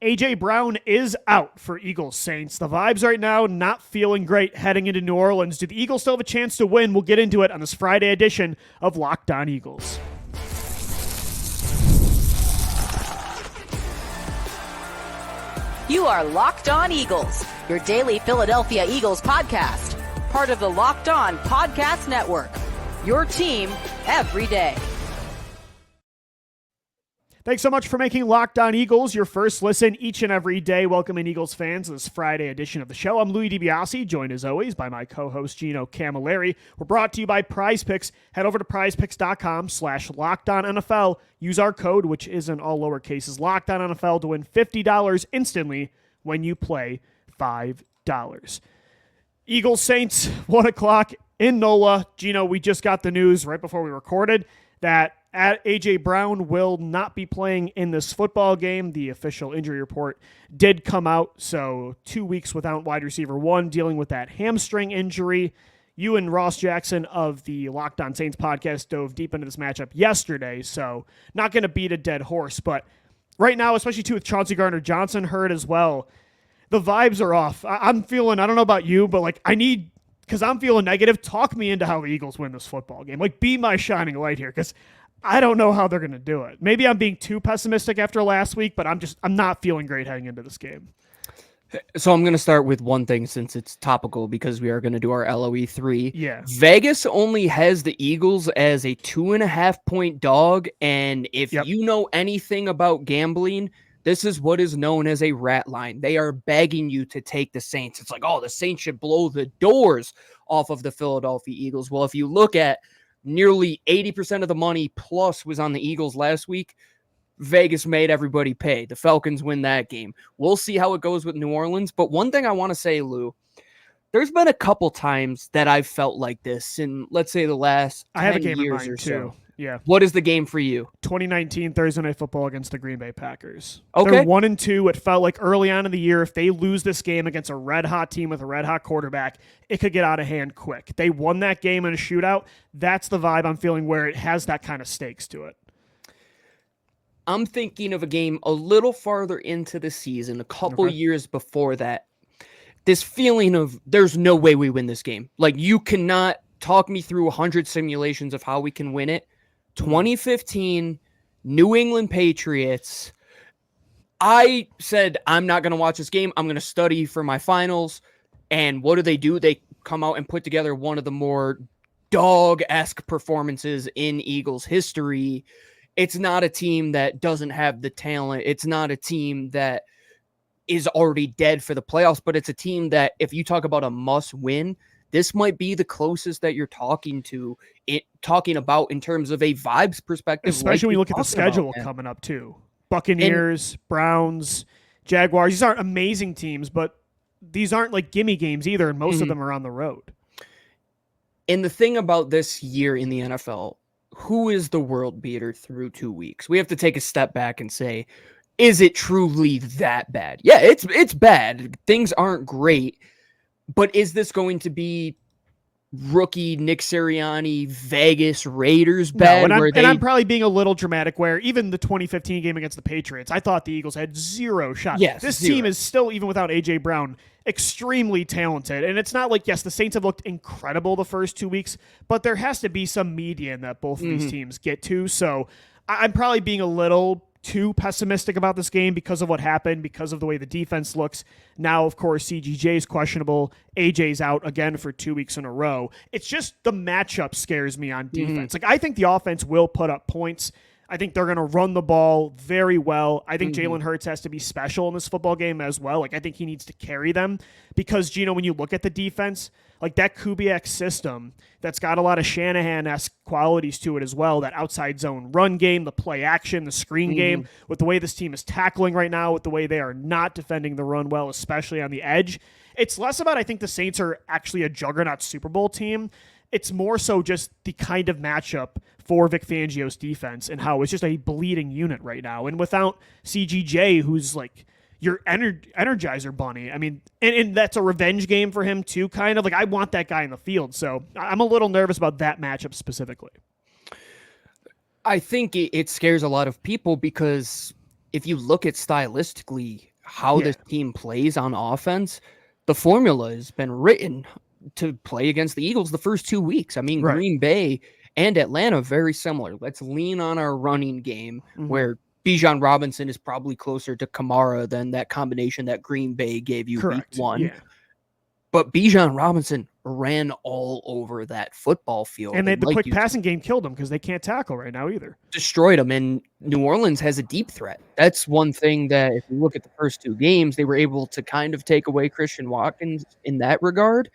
A.J. Brown is out for Eagles Saints. The vibes right now not feeling great heading into New Orleans. Do the Eagles still have a chance to win? We'll get into it on this Friday edition of Locked On Eagles. You are Locked On Eagles, your daily Philadelphia Eagles podcast. Part of the Locked On Podcast Network. Your team every day. Thanks so much for making Locked On Eagles your first listen each and every day. Welcoming Eagles fans to this Friday edition of the show. I'm Louie DiBiase, joined as always by my co-host Gino Camilleri. We're brought to you by Prize Picks. Head over to prizepicks.com/LockedOnNFL. Use our code, which is in all lower cases, LockedOnNFL, to win $50 instantly when you play $5. Eagles Saints, 1 o'clock in NOLA. Gino, we just got the news right before we recorded that A.J. Brown will not be playing in this football game. The official injury report did come out, so 2 weeks without wide receiver one, dealing with that hamstring injury. You and Ross Jackson of the Locked On Saints podcast dove deep into this matchup yesterday, so not going to beat a dead horse. But right now, especially too with Chauncey Gardner-Johnson hurt as well, the vibes are off. I'm feeling, I don't know about you, but because I'm feeling negative, talk me into how the Eagles win this football game. Be my shining light here, because I don't know how they're going to do it. Maybe I'm being too pessimistic after last week, but I'm not feeling great heading into this game. So I'm going to start with one thing since it's topical because we are going to do our LOE 3. Yeah. Vegas only has the Eagles as a 2.5 point dog. And if you know anything about gambling, this is what is known as a rat line. They are begging you to take the Saints. It's like, oh, the Saints should blow the doors off of the Philadelphia Eagles. Well, if you look at nearly 80% of the money plus was on the Eagles last week, Vegas made everybody pay. The Falcons win that game. We'll see how it goes with New Orleans. But one thing I want to say, Lou, there's been a couple times that I've felt like this in, let's say, the last 10 I have a game years in mind or too. So. Yeah. What is the game for you? 2019 Thursday Night Football against the Green Bay Packers. Okay. They're 1-2. It felt like early on in the year, if they lose this game against a red-hot team with a red-hot quarterback, it could get out of hand quick. They won that game in a shootout. That's the vibe I'm feeling where it has that kind of stakes to it. I'm thinking of a game a little farther into the season, a couple years before that. This feeling of there's no way we win this game. You cannot talk me through 100 simulations of how we can win it. 2015, New England Patriots. I said, I'm not going to watch this game. I'm going to study for my finals. And what do? They come out and put together one of the more dog-esque performances in Eagles history. It's not a team that doesn't have the talent. It's not a team that is already dead for the playoffs, but it's a team that, if you talk about a must-win, this might be the closest that you're talking about in terms of a vibes perspective. Especially when you look at the schedule coming up too. Buccaneers, Browns, Jaguars. These aren't amazing teams, but these aren't gimme games either, and most of them are on the road. And the thing about this year in the NFL, who is the world beater through 2 weeks? We have to take a step back and say, is it truly that bad? Yeah, it's bad. Things aren't great. But is this going to be rookie Nick Sirianni, Vegas Raiders bad? No, and I'm probably being a little dramatic where even the 2015 game against the Patriots, I thought the Eagles had zero shot. Yes, this team is still, even without A.J. Brown, extremely talented. And it's not like, yes, the Saints have looked incredible the first 2 weeks, but there has to be some median that both of these teams get to. So I'm probably being a little too pessimistic about this game because of what happened, because of the way the defense looks. Now, of course, CGJ is questionable. AJ's out again for 2 weeks in a row. It's just the matchup scares me on defense. I think the offense will put up points. I think they're going to run the ball very well. I think Jalen Hurts has to be special in this football game as well. I think he needs to carry them because, Gino, when you look at the defense, that Kubiak system that's got a lot of Shanahan-esque qualities to it as well, that outside zone run game, the play action, the screen game, with the way this team is tackling right now, with the way they are not defending the run well, especially on the edge. It's less about, I think the Saints are actually a juggernaut Super Bowl team. It's more so just the kind of matchup for Vic Fangio's defense and how it's just a bleeding unit right now. And without CGJ, who's your energizer bunny. I mean, and that's a revenge game for him too, kind of. I want that guy in the field. So I'm a little nervous about that matchup specifically. I think it scares a lot of people because if you look at stylistically how this team plays on offense, the formula has been written to play against the Eagles the first 2 weeks. I mean, Right. Green Bay and Atlanta, very similar. Let's lean on our running game, where Bijan Robinson is probably closer to Kamara than that combination that Green Bay gave you week 1. Yeah. But Bijan Robinson ran all over that football field. And the quick passing game killed them because they can't tackle right now either. Destroyed them. And New Orleans has a deep threat. That's one thing that if you look at the first 2 games, they were able to kind of take away Christian Watkins in that regard.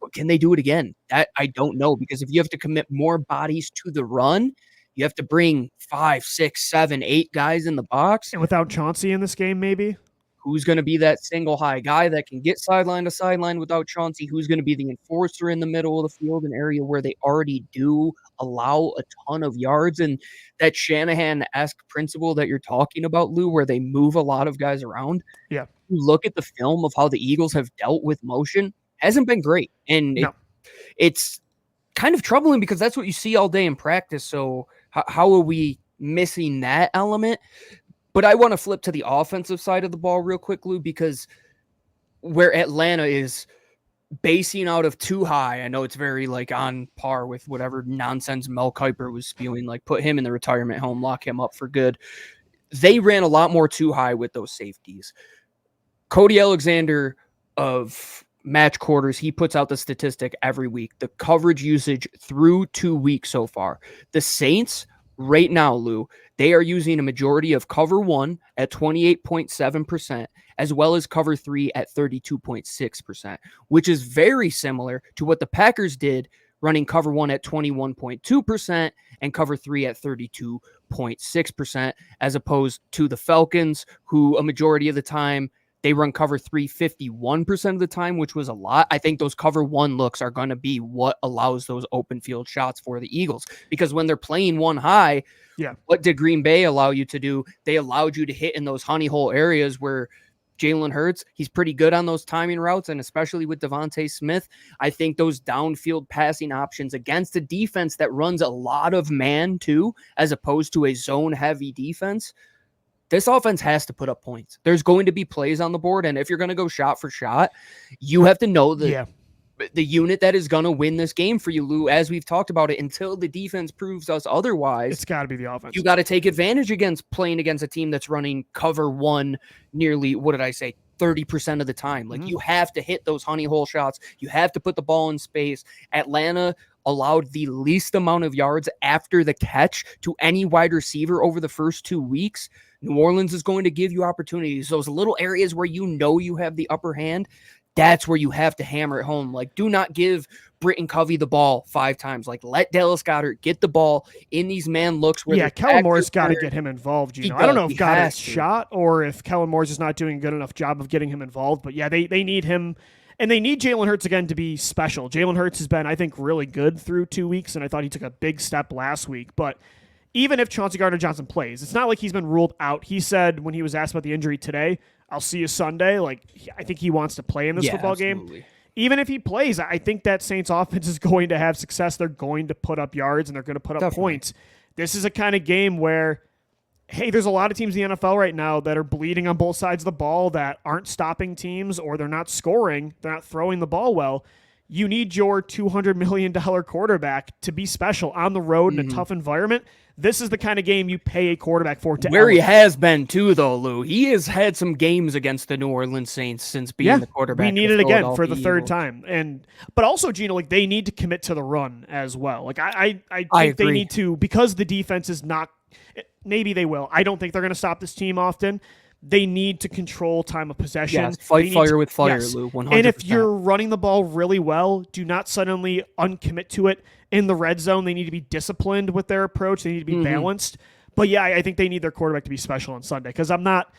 But can they do it again? That I don't know, because if you have to commit more bodies to the run, you have to bring 5, 6, 7, 8 guys in the box. And without Chauncey in this game, maybe? Who's going to be that single high guy that can get sideline to sideline without Chauncey? Who's going to be the enforcer in the middle of the field, an area where they already do allow a ton of yards? And that Shanahan-esque principle that you're talking about, Lou, where they move a lot of guys around. Yeah. You look at the film of how the Eagles have dealt with motion, hasn't been great. And it's kind of troubling because that's what you see all day in practice. So how are we missing that element? But I want to flip to the offensive side of the ball real quick, Lou, because where Atlanta is basing out of too high, I know it's very like on par with whatever nonsense Mel Kiper was spewing, like put him in the retirement home, lock him up for good. They ran a lot more too high with those safeties. Cody Alexander of Match Quarters, he puts out the statistic every week, the coverage usage through 2 weeks so far. The Saints right now, Lou, they are using a majority of cover 1 at 28.7%, as well as cover 3 at 32.6%, which is very similar to what the Packers did, running cover 1 at 21.2% and cover 3 at 32.6%, as opposed to the Falcons, who a majority of the time they run cover 3 51% of the time, which was a lot. I think those cover 1 looks are going to be what allows those open field shots for the Eagles, because when they're playing 1 high, what did Green Bay allow you to do? They allowed you to hit in those honey hole areas where Jalen Hurts, he's pretty good on those timing routes, and especially with Devontae Smith, I think those downfield passing options against a defense that runs a lot of man too, as opposed to a zone-heavy defense, this offense has to put up points. There's going to be plays on the board, and if you're going to go shot for shot, you have to know the unit that is going to win this game for you, Lou, as we've talked about it, until the defense proves us otherwise. It's got to be the offense. You got to take advantage against playing against a team that's running cover 1 nearly, 30% of the time. Like, you have to hit those honey hole shots. You have to put the ball in space. Atlanta allowed the least amount of yards after the catch to any wide receiver over the first 2 weeks. New Orleans is going to give you opportunities. Those little areas where you know you have the upper hand, that's where you have to hammer it home. Like, do not give Britton Covey the ball 5 times. Like, let Dallas Goedert get the ball in these man looks. Where Kellen Moore's got to get him involved. I don't know if Goedert's shot or if Kellen Moore's just not doing a good enough job of getting him involved. But they need him. And they need Jalen Hurts again to be special. Jalen Hurts has been, I think, really good through 2 weeks, and I thought he took a big step last week. But even if Chauncey Gardner-Johnson plays, it's not like he's been ruled out. He said when he was asked about the injury today, I'll see you Sunday. Like, I think he wants to play in this football game. Even if he plays, I think that Saints offense is going to have success. They're going to put up yards, and they're going to put up points. This is a kind of game where, hey, there's a lot of teams in the NFL right now that are bleeding on both sides of the ball that aren't stopping teams, or they're not scoring. They're not throwing the ball well. You need your $200 million quarterback to be special on the road in a tough environment. This is the kind of game you pay a quarterback for. Where he has been, too, though, Lou. He has had some games against the New Orleans Saints since being the quarterback. We need it again for the third time. But also, Gino, like, they need to commit to the run as well. Like, I think they need to, because the defense is not – maybe they will. I don't think they're going to stop this team often. They need to control time of possession. Yes, fight fire with fire, Lou, 100%. And if you're running the ball really well, do not suddenly uncommit to it in the red zone. They need to be disciplined with their approach. They need to be balanced. But yeah, I think they need their quarterback to be special on Sunday, because I'm not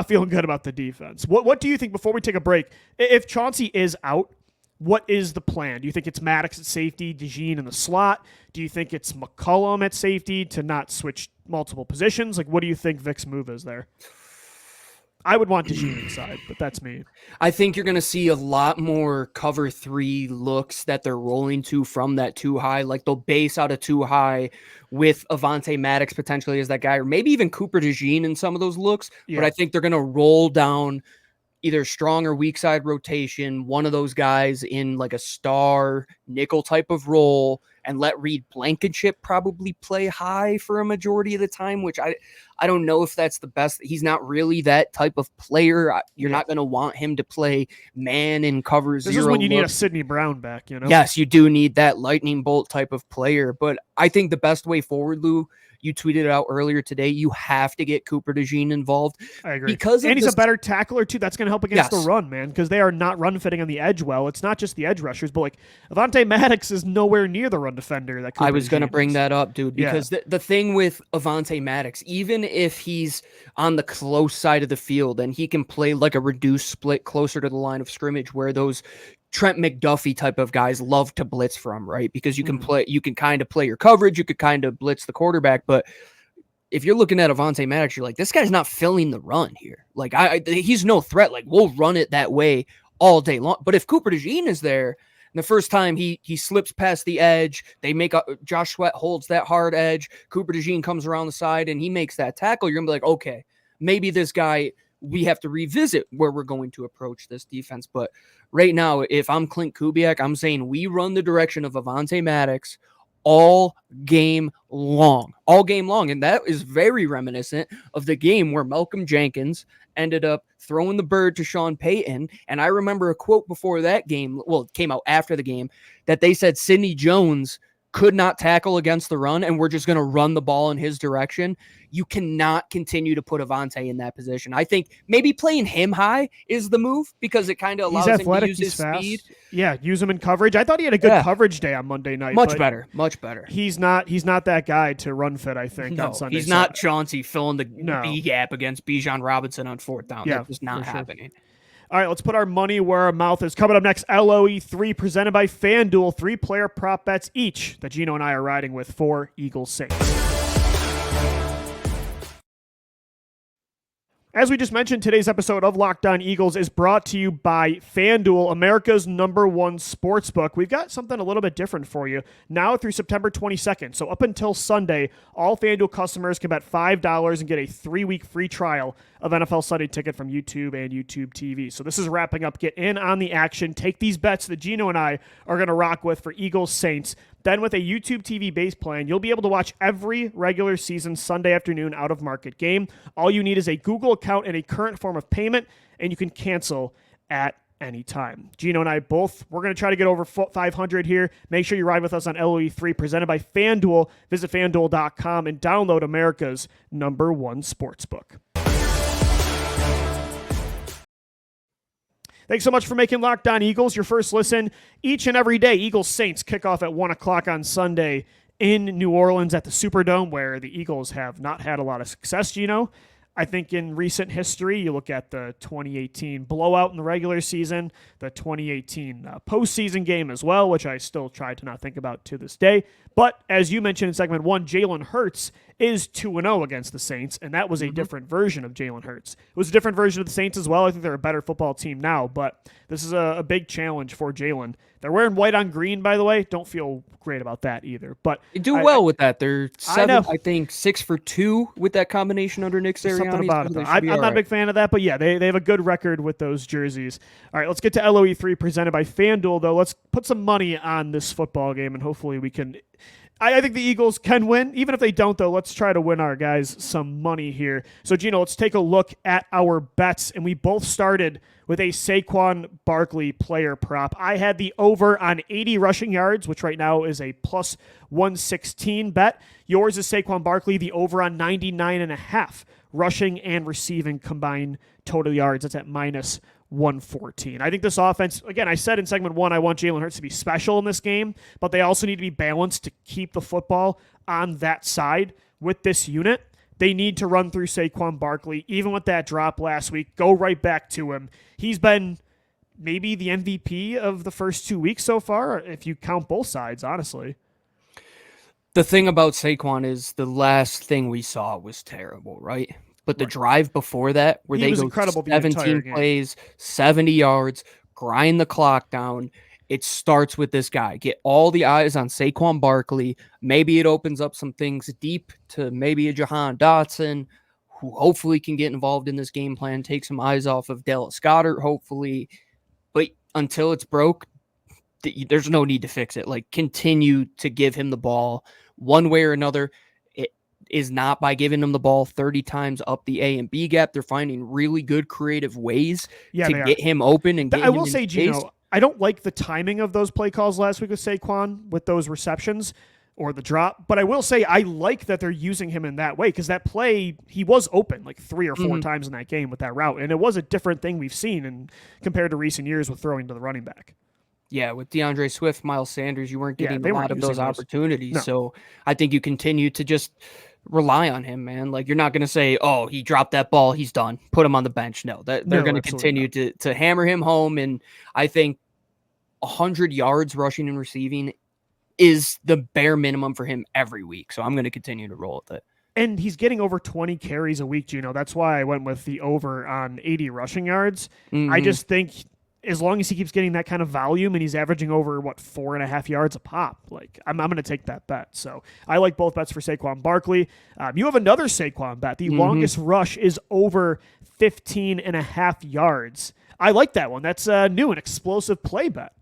feeling good about the defense. What do you think, before we take a break, if Chauncey is out, what is the plan? Do you think it's Maddox at safety, DeJean in the slot? Do you think it's McCollum at safety to not switch multiple positions? Like, what do you think Vic's move is there? I would want DeJean inside, but that's me. I think you're going to see a lot more cover 3 looks that they're rolling to from that too high. Like they'll base out a too high with Avonte Maddox potentially as that guy, or maybe even Cooper DeJean in some of those looks. Yeah. But I think they're going to roll down either strong or weak side rotation, one of those guys in like a star nickel type of role, and let Reed Blankenship probably play high for a majority of the time, which I don't know if that's the best. He's not really that type of player. You're not going to want him to play man in cover zero. This is when you need a Sidney Brown back, you know? Yes, you do need that lightning bolt type of player, but I think the best way forward, Lou, you tweeted it out earlier today, you have to get Cooper DeJean involved. I agree. And he's a better tackler, too. That's going to help against Yes. the run, man, because they are not run fitting on the edge well. It's not just the edge rushers, but like Avonte Maddox is nowhere near the run defender that Cooper I was going to DeJean bring is. that up, dude, because the thing with Avonte Maddox, even if he's on the close side of the field and he can play like a reduced split closer to the line of scrimmage where those Trent McDuffie type of guys love to blitz from, right? Because you can kind of play your coverage, you could kind of blitz the quarterback, but if you're looking at Avonte Maddox, you're like, this guy's not filling the run here. Like, he's no threat. Like, we'll run it that way all day long. But if Cooper DeJean is there, and the first time he slips past the edge, they make Josh Sweat holds that hard edge. Cooper DeJean comes around the side and he makes that tackle. You're gonna be like, okay, maybe this guy, we have to revisit where we're going to approach this defense. But right now, if I'm Clint Kubiak, I'm saying we run the direction of Avonte Maddox all game long. And that is very reminiscent of the game where Malcolm Jenkins ended up throwing the bird to Sean Payton. And I remember a quote before that game, well, it came out after the game, that they said Sidney Jones could not tackle against the run, and we're just going to run the ball in his direction. You cannot continue to put Avonte in that position. I think maybe playing him high is the move because it kind of allows him to use his speed. Yeah, use him in coverage. I thought he had a good coverage day on Monday night. Much better. He's not that guy to run fit, I think, on Sunday. He's not Chauncey filling the B gap against Bijan Robinson on 4th down. Yeah, that's just not happening. All right, let's put our money where our mouth is. Coming up next, LOE 3 presented by FanDuel. 3-player prop bets each that Gino and I are riding with for Eagles Saints. As we just mentioned, today's episode of Locked On Eagles is brought to you by FanDuel, America's #1 sportsbook. We've got something a little bit different for you now through September 22nd. So up until Sunday, all FanDuel customers can bet $5 and get a 3-week free trial of NFL Sunday Ticket from YouTube and YouTube TV. So this is wrapping up. Get in on the action. Take these bets that Gino and I are going to rock with for Eagles Saints. Then with a YouTube TV base plan, you'll be able to watch every regular season Sunday afternoon out-of-market game. All you need is a Google account and a current form of payment, and you can cancel at any time. Gino and I both, we're going to try to get over 500 here. Make sure you ride with us on LOE3 presented by FanDuel. Visit FanDuel.com and download America's #1 sportsbook. Thanks so much for making Locked On Eagles your first listen each and every day. Eagles Saints kick off at 1 o'clock on Sunday in New Orleans at the Superdome, where the Eagles have not had a lot of success, Gino. I think in recent history, you look at the 2018 blowout in the regular season, the 2018 postseason game as well, which I still try to not think about to this day. But as you mentioned in segment 1, Jalen Hurts is 2-0 against the Saints, and that was a different version of Jalen Hurts. It was a different version of the Saints as well. I think they're a better football team now, but this is a big challenge for Jalen. They're wearing white on green, by the way. Don't feel great about that either. But they do well with that. They're 6 for 2 with that combination under Nick Sirianni. Something about it. I'm not a big fan of that, but yeah, they have a good record with those jerseys. All right, let's get to LOE3 presented by FanDuel, though. Let's put some money on this football game, and hopefully we can. I think the Eagles can win. Even if they don't, though, let's try to win our guys some money here. So, Gino, let's take a look at our bets. And we both started with a Saquon Barkley player prop. I had the over on 80 rushing yards, which right now is a plus 116 bet. Yours is Saquon Barkley, the over on 99.5 rushing and receiving combined total yards. That's at minus 114. I think this offense, again, I said in segment 1, I want Jalen Hurts to be special in this game, but they also need to be balanced to keep the football on that side with this unit. They need to run through Saquon Barkley. Even with that drop last week, go right back to him. He's been maybe the MVP of the first 2 weeks so far, if you count both sides, honestly. The thing about Saquon is the last thing we saw was terrible, right? But the drive before that, where they go incredible 17 plays, 70 yards, grind the clock down, it starts with this guy. Get all the eyes on Saquon Barkley. Maybe it opens up some things deep to maybe a Jahan Dotson, who hopefully can get involved in this game plan, take some eyes off of Dallas Goedert, hopefully. But until it's broke, there's no need to fix it. Like, continue to give him the ball one way or another. It is not by giving him the ball 30 times up the A and B gap. They're finding really good creative ways to get him open and get I him will in say, space. Gino, I don't like the timing of those play calls last week with Saquon with those receptions or the drop, but I will say I like that they're using him in that way, because that play, he was open like 3 or 4 times in that game with that route, and it was a different thing we've seen compared to recent years with throwing to the running back. Yeah, with DeAndre Swift, Miles Sanders, you weren't getting a lot of those opportunities. No. So I think you continue to just rely on him, man. Like, you're not going to say, oh, he dropped that ball, he's done, put him on the bench. No, they're going to continue to hammer him home. And I think 100 yards rushing and receiving is the bare minimum for him every week. So I'm going to continue to roll with it. And he's getting over 20 carries a week, Gino. That's why I went with the over on 80 rushing yards. I just think as long as he keeps getting that kind of volume and he's averaging over, 4.5 yards a pop, like I'm going to take that bet. So I like both bets for Saquon Barkley. You have another Saquon bet. The longest rush is over 15.5 yards. I like that one. That's a new and explosive play bet.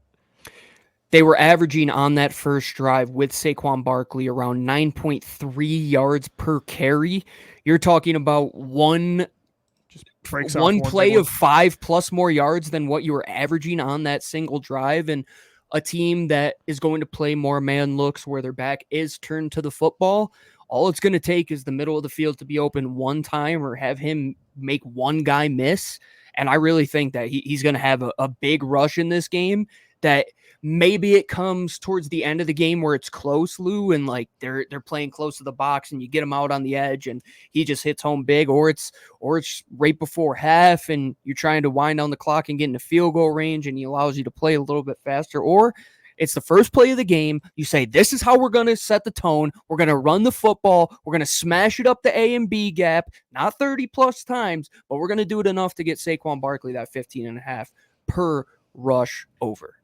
They were averaging on that first drive with Saquon Barkley around 9.3 yards per carry. You're talking about one play of 5+ more yards than what you were averaging on that single drive, and a team that is going to play more man looks where their back is turned to the football. All it's going to take is the middle of the field to be open one time or have him make one guy miss. And I really think that he's going to have a big rush in this game, that maybe it comes towards the end of the game where it's close, Lou, and like they're playing close to the box and you get him out on the edge and he just hits home big, or it's right before half and you're trying to wind down the clock and get into field goal range and he allows you to play a little bit faster, or it's the first play of the game. You say, this is how we're going to set the tone. We're going to run the football. We're going to smash it up the A and B gap, not 30 plus times, but we're going to do it enough to get Saquon Barkley that 15.5 per rush over.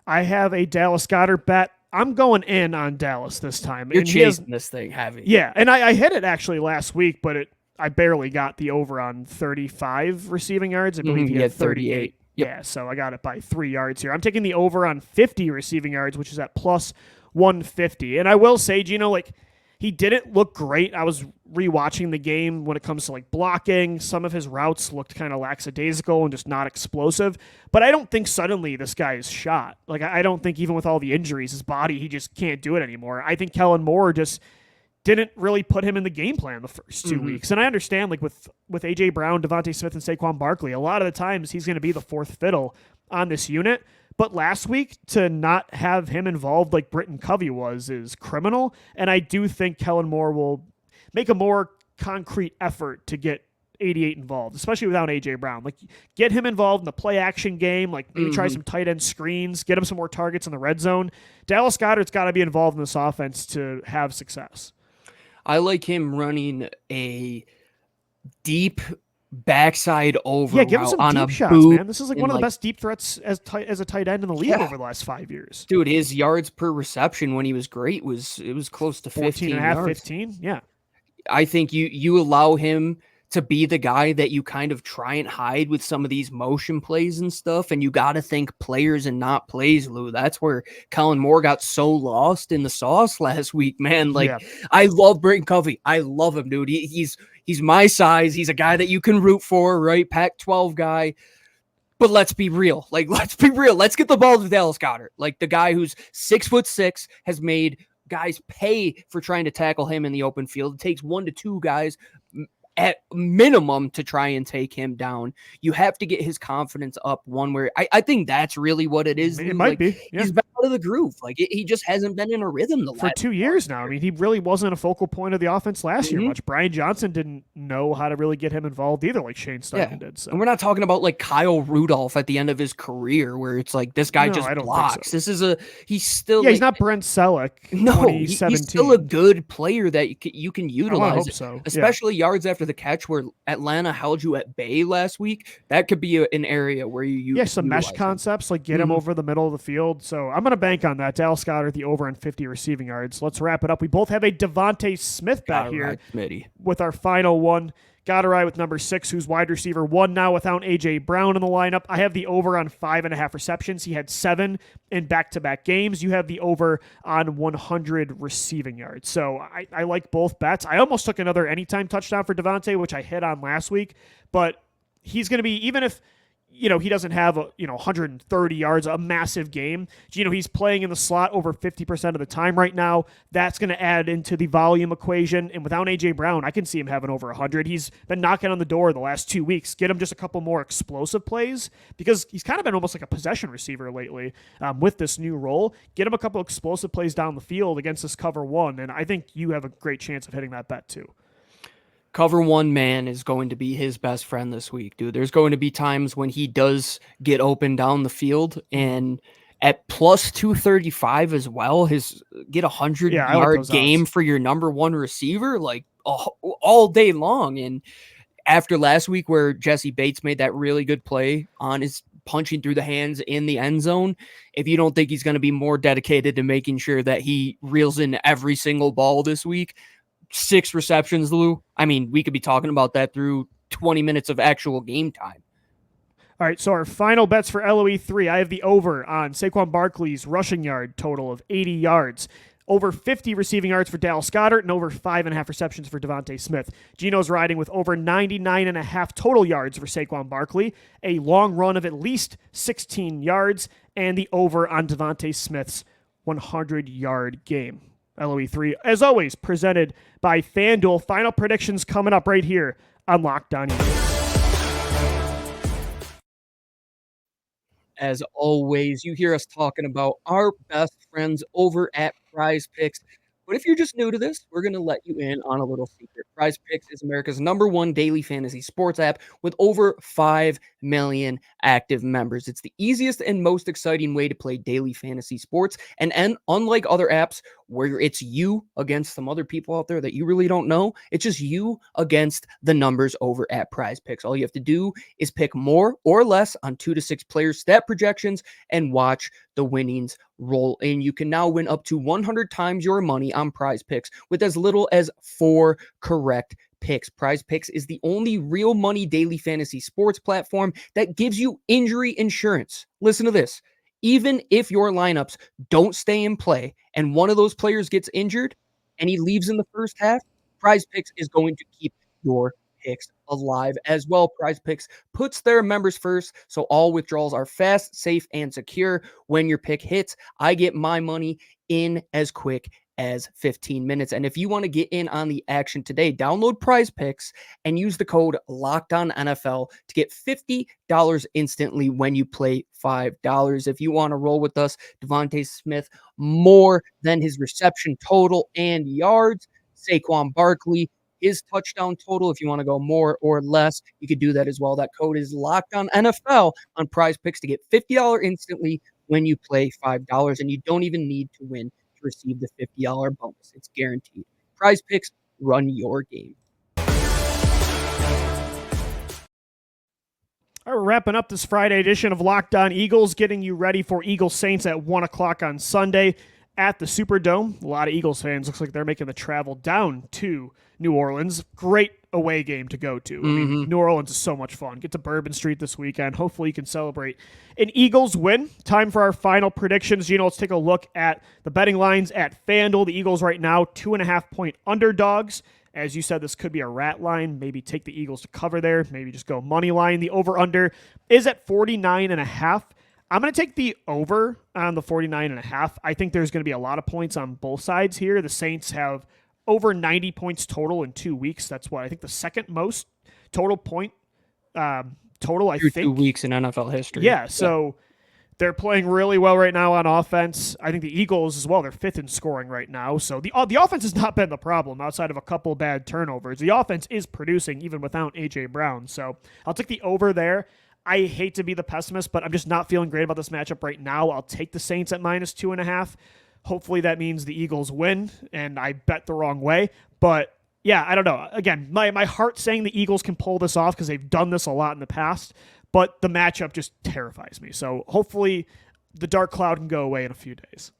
I have a Dallas Goedert bet. I'm going in on Dallas this time. You're chasing this thing, haven't you? Yeah, and I hit it actually last week, but I barely got the over on 35 receiving yards. I believe he had 38. Yep. Yeah, so I got it by 3 yards here. I'm taking the over on 50 receiving yards, which is at plus 150. And I will say, Gino, like, he didn't look great. I was rewatching the game when it comes to like blocking. Some of his routes looked kind of lackadaisical and just not explosive. But I don't think suddenly this guy is shot. Like, I don't think even with all the injuries, his body, he just can't do it anymore. I think Kellen Moore just didn't really put him in the game plan the first 2 weeks. And I understand, like, with A.J. Brown, Devontae Smith, and Saquon Barkley, a lot of the times he's going to be the fourth fiddle on this unit. But last week, to not have him involved like Britton Covey was is criminal. And I do think Kellen Moore will make a more concrete effort to get 88 involved, especially without A.J. Brown. Like, get him involved in the play-action game, like maybe try some tight end screens, get him some more targets in the red zone. Dallas Goedert's got to be involved in this offense to have success. I like him running a deep backside over. Yeah, give him some on deep a shots, man. This is like one of the best deep threats as a tight end in the league over the last 5 years. Dude, his yards per reception when he was great was close to 15 yards. 15, yeah. I think you allow him to be the guy that you kind of try and hide with some of these motion plays and stuff, and you got to think players and not plays, Lou. That's where Kellen Moore got so lost in the sauce last week, man. Like, I love Britton Covey. I love him, dude. He's my size. He's a guy that you can root for, right? Pac-12 guy. But let's be real. Like, let's be real. Let's get the ball to Dallas Goedert. Like, the guy who's 6'6" has made guys pay for trying to tackle him in the open field. It takes 1 to 2 guys at minimum to try and take him down. You have to get his confidence up one where I think that's really what it is. It might be. Yeah. He's back out of the groove. Like, he just hasn't been in a rhythm for 2 years now. I mean, he really wasn't a focal point of the offense last year much. Brian Johnson didn't know how to really get him involved either, like Shane Steichen did. So. And we're not talking about like Kyle Rudolph at the end of his career where it's like this guy just blocks. So. This is he's still he's not Brent Selleck. No, he's still a good player that you can utilize. I hope so. Especially yards after after the catch where Atlanta held you at bay last week, that could be an area where you some mesh concepts, like get him over the middle of the field. So I'm going to bank on that. Dallas Goedert, the over on 50 receiving yards. Let's wrap it up. We both have a Devontae Smith bet here with our final one. Got to ride with number 6, who's wide receiver 1 now without A.J. Brown in the lineup. I have the over on 5.5 receptions. He had 7 in back-to-back games. You have the over on 100 receiving yards. So I like both bets. I almost took another anytime touchdown for Devontae, which I hit on last week. But he's going to be, even if he doesn't have 130 yards, a massive game. He's playing in the slot over 50% of the time right now. That's going to add into the volume equation. And without A.J. Brown, I can see him having over 100. He's been knocking on the door the last 2 weeks. Get him just a couple more explosive plays because he's kind of been almost like a possession receiver lately with this new role. Get him a couple explosive plays down the field against this cover 1, and I think you have a great chance of hitting that bet too. Cover 1 man is going to be his best friend this week, dude. There's going to be times when he does get open down the field, and at plus 235 as well, get 100-yard game for your number 1 receiver, like all day long. And after last week where Jesse Bates made that really good play on his punching through the hands in the end zone, if you don't think he's going to be more dedicated to making sure that he reels in every single ball this week, 6 receptions, Lou. I mean, we could be talking about that through 20 minutes of actual game time. All right, so our final bets for LOE3. I have the over on Saquon Barkley's rushing yard total of 80 yards. Over 50 receiving yards for Dallas Goedert and over 5.5 receptions for Devontae Smith. Gino's riding with over 99.5 total yards for Saquon Barkley, a long run of at least 16 yards, and the over on Devontae Smith's 100-yard game. LOE3, as always, presented by FanDuel. Final predictions coming up right here on Locked On Eagles. As always, you hear us talking about our best friends over at Prize Picks. But if you're just new to this, we're going to let you in on a little secret. Prize Picks is America's #1 daily fantasy sports app with over 5 million active members. It's the easiest and most exciting way to play daily fantasy sports. And unlike other apps where it's you against some other people out there that you really don't know, it's just you against the numbers over at Prize Picks. All you have to do is pick more or less on 2 to 6 players' stat projections and watch the winnings roll in. You can now win up to 100 times your money on Prize Picks with as little as 4 correct picks. Prize Picks is the only real money daily fantasy sports platform that gives you injury insurance. Listen to this. Even if your lineups don't stay in play and one of those players gets injured and he leaves in the first half, Prize Picks is going to keep your picks alive as well. Prize Picks puts their members first, so all withdrawals are fast, safe, and secure. When your pick hits, I get my money in as quick as 15 minutes. And if you want to get in on the action today, download Prize Picks and use the code LOCKEDONNFL to get $50 instantly when you play $5. If you want to roll with us, Devontae Smith more than his reception total and yards. Saquon Barkley, his touchdown total. If you want to go more or less, you could do that as well. That code is LOCKEDONNFL on Prize Picks to get $50 instantly when you play $5, and you don't even need to win to receive the $50 bonus. It's guaranteed. Prize Picks, run your game. All right, we're wrapping up this Friday edition of Locked On Eagles, getting you ready for Eagles Saints at 1 o'clock on Sunday at the Superdome. A lot of Eagles fans, looks like they're making the travel down to New Orleans. Great away game to go to. I mean, New Orleans is so much fun. Get to Bourbon Street this weekend. Hopefully you can celebrate an Eagles win. Time for our final predictions. Gino, let's take a look at the betting lines at FanDuel. The Eagles right now, 2.5-point underdogs. As you said, this could be a rat line. Maybe take the Eagles to cover there. Maybe just go money line. The over-under is at 49.5. I'm going to take the over on the 49.5. I think there's going to be a lot of points on both sides here. The Saints have over 90 points total in 2 weeks. That's what I think the second most total point total, I think. 2 weeks in NFL history. Yeah, so they're playing really well right now on offense. I think the Eagles as well, they're 5th in scoring right now. So the offense has not been the problem outside of a couple bad turnovers. The offense is producing even without A.J. Brown. So I'll take the over there. I hate to be the pessimist, but I'm just not feeling great about this matchup right now. I'll take the Saints at -2.5. Hopefully that means the Eagles win, and I bet the wrong way. But Yeah, I don't know. Again, my heart's saying the Eagles can pull this off because they've done this a lot in the past, but the matchup just terrifies me. So hopefully the dark cloud can go away in a few days.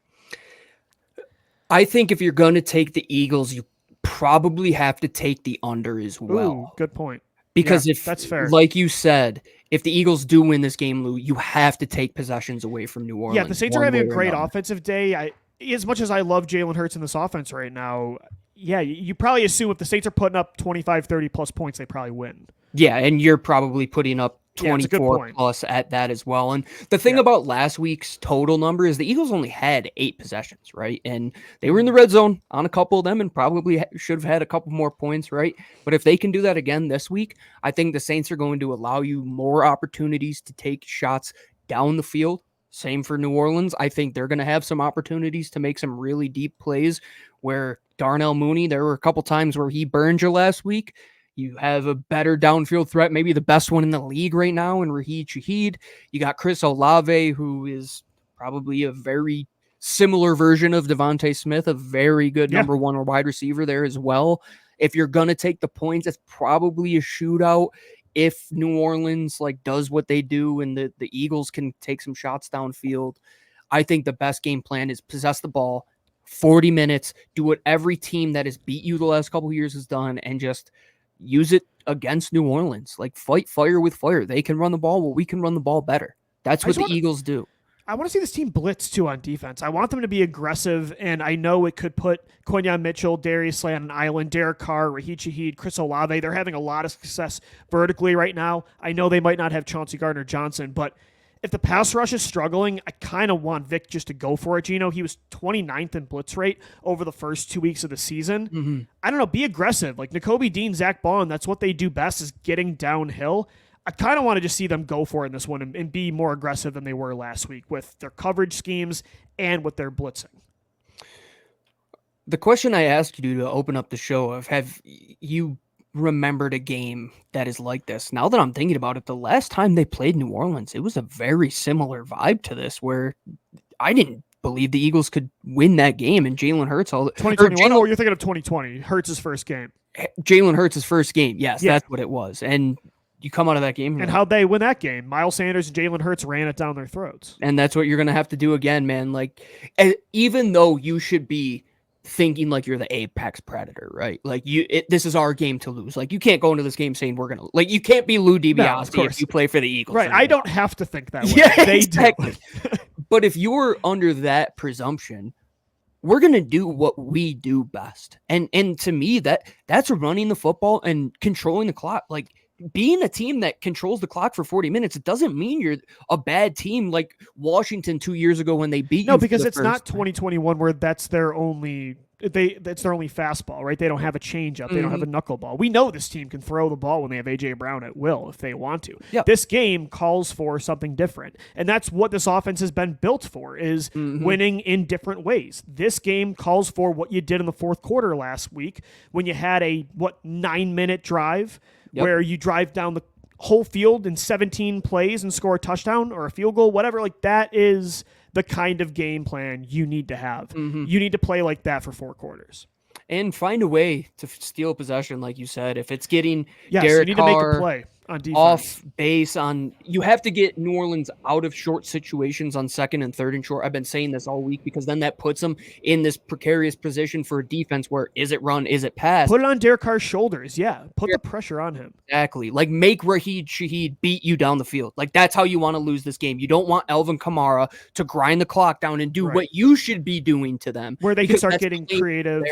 I think if you're going to take the Eagles, you probably have to take the under as well. Ooh, good point. Because yeah, if, that's fair. Like you said, if the Eagles do win this game, Lou, you have to take possessions away from New Orleans. Yeah, the Saints are having a great offensive day. As much as I love Jalen Hurts in this offense right now, yeah, you probably assume if the Saints are putting up 25, 30 plus points, they probably win. Yeah, and you're probably putting up 24 yeah, plus at that as well. And the thing about last week's total number is the Eagles only had 8 possessions, right? And they were in the red zone on a couple of them and probably should have had a couple more points, right? But if they can do that again this week, I think the Saints are going to allow you more opportunities to take shots down the field. Same for New Orleans. I think they're going to have some opportunities to make some really deep plays where Darnell Mooney, there were a couple times where he burned you last week. You have a better downfield threat, maybe the best one in the league right now in Raheem Shaheed. You got Chris Olave, who is probably a very similar version of Devontae Smith, a very good number one wide receiver there as well. If you're going to take the points, it's probably a shootout. If New Orleans does what they do and the Eagles can take some shots downfield, I think the best game plan is possess the ball 40 minutes, do what every team that has beat you the last couple of years has done, and just use it against New Orleans. Fight fire with fire. They can run the ball. Well, we can run the ball better. That's what the Eagles do. I want to see this team blitz, too, on defense. I want them to be aggressive, and I know it could put Quinyon Mitchell, Darius Slay on an island, Derek Carr, Raheem Shaheed, Chris Olave. They're having a lot of success vertically right now. I know they might not have Chauncey Gardner-Johnson, but if the pass rush is struggling, I kind of want Vic just to go for it. Gino, he was 29th in blitz rate over the first 2 weeks of the season. Mm-hmm. I don't know, be aggressive. Nakobe Dean, Zach Bond, that's what they do best is getting downhill. I kind of want to just see them go for it in this one and be more aggressive than they were last week with their coverage schemes and with their blitzing. The question I asked you to open up the show of, have you remembered a game that is like this? Now that I'm thinking about it, the last time they played New Orleans, it was a very similar vibe to this, where I didn't believe the Eagles could win that game, and Jalen Hurts 2021, or you're thinking of 2020, Hurts' first game. Jalen Hurts' first game, yes, that's what it was. And you come out of that game. And how'd they win that game? Miles Sanders and Jalen Hurts ran it down their throats. And that's what you're going to have to do again, man. Even though you should be thinking like you're the apex predator, right? This is our game to lose. You can't go into this game saying we're going to, you can't be Lou DiBiase if you play for the Eagles. Right. I don't have to think that way. Yeah, they exactly. do. But if you're under that presumption, we're going to do what we do best. And to me, that's running the football and controlling the clock. Being a team that controls the clock for 40 minutes, it doesn't mean you're a bad team like Washington 2 years ago when they beat you. No, because it's not 2021 where that's their only fastball, right? They don't have a changeup. They don't have a knuckleball. We know this team can throw the ball when they have A.J. Brown at will if they want to. Yep. This game calls for something different, and that's what this offense has been built for, is winning in different ways. This game calls for what you did in the fourth quarter last week when you had a 9-minute drive where you drive down the whole field in 17 plays and score a touchdown or a field goal, whatever. That is the kind of game plan you need to have. You need to play like that for 4 quarters. And find a way to steal possession, like you said. If it's getting you Derek need Carr to make a play on defense. Off base you have to get New Orleans out of short situations on 2nd and 3rd and short. I've been saying this all week because then that puts them in this precarious position for a defense where is it run, is it pass? Put it on Derek Carr's shoulders. Yeah. Put the pressure on him. Exactly. Make Raheem Shaheed beat you down the field. That's how you want to lose this game. You don't want Alvin Kamara to grind the clock down and do what you should be doing to them. Where they can start getting creative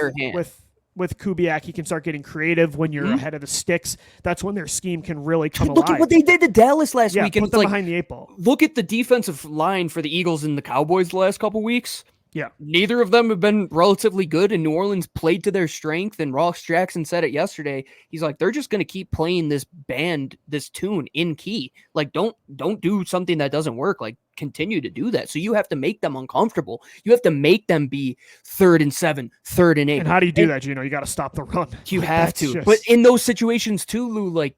with Kubiak. He can start getting creative when you're ahead of the sticks. That's when their scheme can really come alive. Look at what they did to Dallas last week. Put them behind the 8 ball. Look at the defensive line for the Eagles and the Cowboys the last couple weeks. Yeah. Neither of them have been relatively good, and New Orleans played to their strength, and Ross Jackson said it yesterday. He's like, they're just going to keep playing this tune in key. Don't do something that doesn't work. Continue to do that. So you have to make them uncomfortable. You have to make them be 3rd and 7, 3rd and 8. And how do you do that, Gino? You got to stop the run. You have to. But in those situations too, Lou,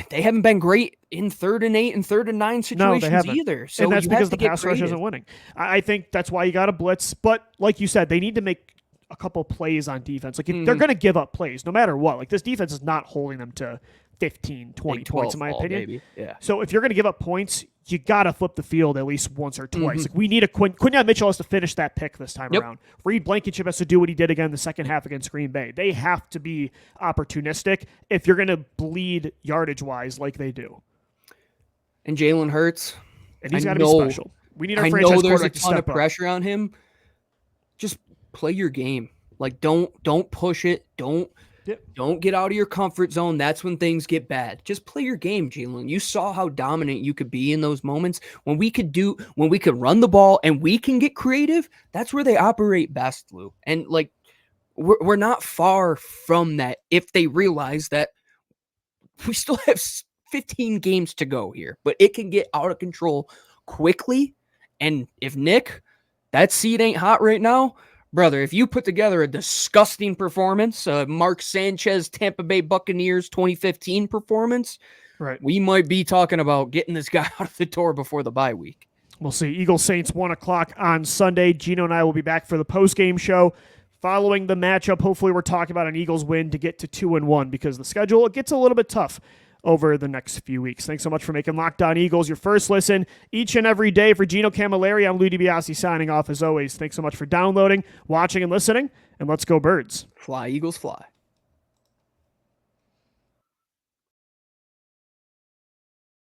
they haven't been great in 3rd and 8 and 3rd and 9 situations either. So and that's because the pass rush isn't winning. I think that's why you got to blitz. But like you said, they need to make a couple plays on defense. Like if they're going to give up plays no matter what. Like this defense is not holding them to 15, 20 points in my opinion. Maybe. Yeah. So if you're going to give up points, you got to flip the field at least once or twice. Like we need a Quinyon Mitchell has to finish that pick this time around. Reed Blankenship has to do what he did again the second half against Green Bay. They have to be opportunistic if you're going to bleed yardage-wise like they do. And Jalen Hurts. And he's got to be special. We need our franchise quarterback to step up. There's a ton of pressure on him. Just play your game. Like don't push it. Don't get out of your comfort zone. That's when things get bad. Just play your game, Jalen. You saw how dominant you could be in those moments when we could run the ball and we can get creative. That's where they operate best, Lou. And like we're not far from that if they realize that we still have 15 games to go here, but it can get out of control quickly. And if Nick, that seat ain't hot right now, brother, if you put together a disgusting performance, Mark Sanchez, Tampa Bay Buccaneers 2015 performance, right, we might be talking about getting this guy out of the door before the bye week. We'll see. Eagles Saints 1:00 on Sunday. Gino and I will be back for the post-game show. Following the matchup, hopefully we're talking about an Eagles win to get to 2-1 because the schedule, it gets a little bit tough over the next few weeks. Thanks so much for making Locked On Eagles your first listen each and every day. For Gino Camilleri, I'm Lou DiBiase signing off as always. Thanks so much for downloading, watching, and listening, and let's go Birds. Fly, Eagles, fly.